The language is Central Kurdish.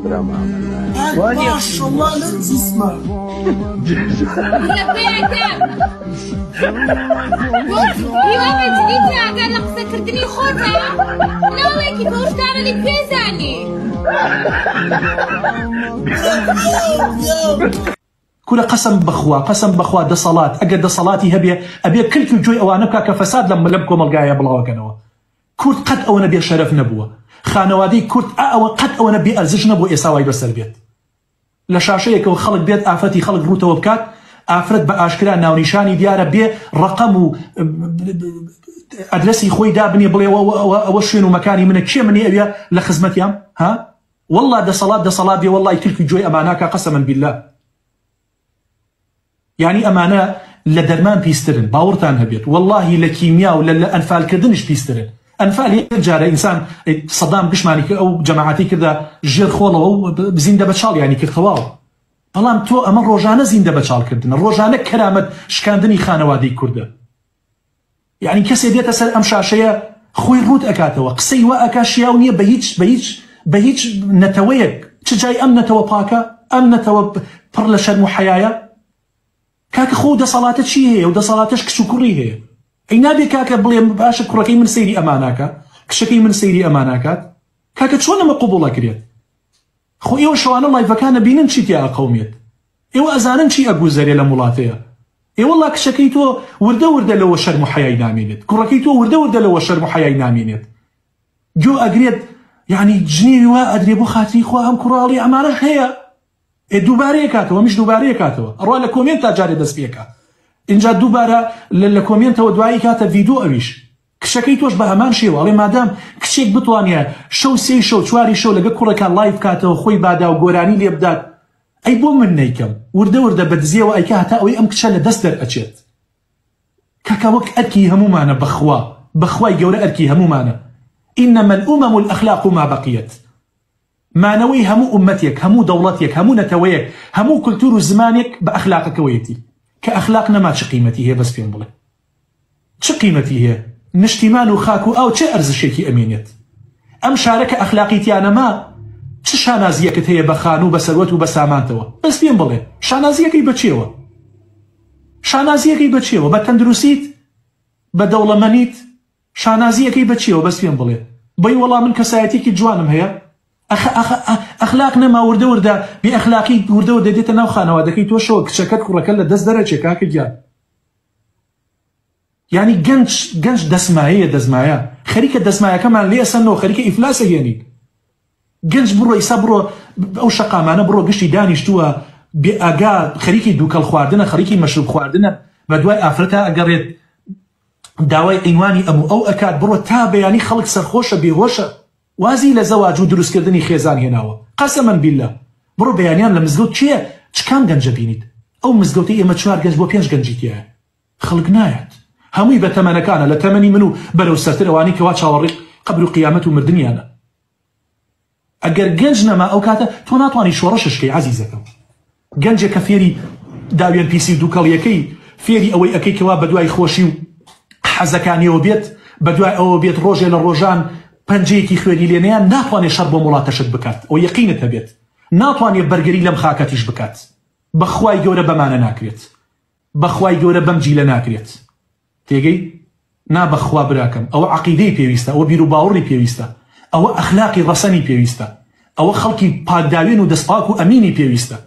ما شاء الله لا تسمع يومي جديدة قال لك سكرتني خوتها لا والله كيف وش تعملي بيزاني كل قسم بخوا دصلات أجد دصلاتي أبي كل جوي أو أنا كفساد لما لبكم الجاية بلاوا كنوا كرت قد أو نبي شرف نبوة خانوادي كرت أو قد أو نبي أرزش نبوة إساوي بس البيت لشاشيك وخلق بيت آفتي خلق روته وبكات أفرد بأشكال ناونيشاني ديار بي رقم أدرسي خوي دابني بلي وشين ومكاني من كشي مني أبي لخدمتي ها والله ده صلاة بي والله تلك جوي أماناك قسما بالله يعني أمانة لدرمان بيسترن باورتان هبيت والله لكيمياء ولا أنفال كردنش بيسترن أنفال يرجع إنسان صدام بشماني أو جماعتي كذا جير خوله أو بزيندة بتشال يعني كرخواو بەڵام تۆ ئەمە ڕۆژانە زیندە بەچاڵکردنە ڕۆژانە کەرامەت شکاندنی خانەوادەی کوردە یعنی کەسێ دێتە سەر ئەم شاشەیە خۆی ڕوود ئەکاتەوە قسەی وا ئەکا شیاو نییە بە هیچ نەتەوەیەک چ جای ئەم نەتەوە پاکە ئەم نەتەوە پڕ لە شەرم و حەیایە کاکە خۆ دەسەڵاتە چی هەیە و دەسەڵاتەش کچ و کوڕی هەیە ئەی نابێ کاکە بڵێ باشە کوڕەکەی من سەیری ئەماناکە کچەکەی من سەیری ئەماناکات کاکە چۆن ئەمە قبوڵەکرێت خو ئێوە شەوانە لایڤەکانە بینن چی تیا ئەقەومێت ئێوە ئەزانن چی ئەگوزەرێ لە وڵاتەیە ئێوە وەڵا کچەکەی تۆ وردە لەوە شەرم و حەیای نامێنێت کوڕەکەی تۆ وردە لەوە شەرم و حەیای نامێنێت گوێ ئەگرێت یعنی جنێوی وا ئەدرێ بۆ خاتری خوا ئەم کوڕاڵی ئەمانە هەیە دووبارەیە کاتەوە میش دووبارەیە کاتەوە ئەڕوا لە کۆمێنت تا جارێ دەست پێکە اینجا دووبارە لە کۆمێنتەوە دوایی کاتە ڤیدیۆ ئەویش کشەکەی تۆش بە هەمان شێوە ئەڵێ مادام کچێک بتوانێت شەو سێ شەو چواری شەو لەگە کوڕەکان لایڤ کاتەوە خۆی بادا و گۆرانی لێ بدات ئەی بۆ من نەیکەم وردە بەدزیەوە ئەیکە هەتا ئەوەی ئەم کچە لە دەست دەرئەچێت کاکە وەک ئەرکی هەمومانە بەخوای گەورە ئەرکی هەمومانە ئینەمە الأمم الأخلاق ما بقيت مانەوەی هەموو ئومەتێک هەموو دەوڵەتێک هەموو نەتەوەیەک هەموو کولتور و زمانێک بە ئەخلاقەکەوەیەتی کە ئەخلاق نەما چ قیمەتی هەیە بەس پێم بڵێ چ قیمەتی هەیە نشتیمان و خاک و ئاو چه ئەرزشێکی ئەمێنێت ئەم شارەکە ئەخلاقیتیانەما چ شانازیەکت هەیە بە خان و بە سەروەت و بە سامانتەوە بەس پێم بڵێ شانازیەکەی بەچێوە شانازیەکەی بەچێوە بە تەندروستیت بە دەوڵەمەنیت شانازیەکەی بەچێوە بەس پێم بڵێ بەی وەڵام من کەسایەتێکی جوانم هەیە ئەخلاق نەما وردە بێ ئەخلاقی وردە دێتە ناو خانەوادەکەی تۆشەوە کچەکەت کوڕەکەت لە دەست دەرەچێ کاکە گیان يعني گەنج دەسمایە خەریکە دەسمایەکەمان لێ ئەسەنەوە خەریکە ئیفلاسە هێنی گەنج بڕۆ ئیسا بڕۆ ئەو شەقامانە بڕۆ گشتی دانیشتووە بێ ئاگا خەریکی دووکەڵ خواردنە خەریکی مەشروب خواردنە بە دوای ئافرەتە ئەگەڕێت داوای ئەینوانی ئەموو ئەو ئەکات بڕۆ تا بەیانی خەڵک سەرخۆشە بێهۆشە وازی لە زەواج و دروستکردنی خێزان هێناوە قەسەمەن بیللا بڕۆ بەیانیان لە مزگەوت چییە چکان گەنجە بینیت ئەو مزگەوتی ئێمە 4 گەنج بۆ 5 گەنجی تایە خەڵک نایەت هەمووی بە تەمەنەکانە لە تەمەنی من و بەرەو سەرتر ئەوانی کەوا چاوەڕێی قەبر و قیامەت و مردنیانە ئەگەر گەنج نەما ئەو کاتە تۆ ناتوانانی شۆڕەششکەی عەزیزەکەم گەنجێک کە فێری داوێن پیسی دووکەڵیەکەی فێری ئەوەی ئەەکەی کەوا بەدوای خۆشی و حەزەکانیەوە بێت بەدوای ئەوە بێت ڕۆژێ لە ڕۆژان پەنجەیەکی خوێنی لێنەیان ناتوانێت شەڕ بۆ وڵاتەشت بکات ئەو یەقینت هەبێت ناتوانێت بەرگەری لەم خاکەتیش بکات بەخوای گەورە بەمانە ناکرێت بەخوای گەورە بەم جیلە ناکرێت تێگەی نا بەخوا براکەم ئەوە عەقیدەی پێویستە ئەوە بیر و باوەڕی پێویستە ئەوە ئەخلاقی ڕەسەنی پێویستە ئەوە خەڵکی پاکداوێن و دەستپاک و ئەمینی پێویستە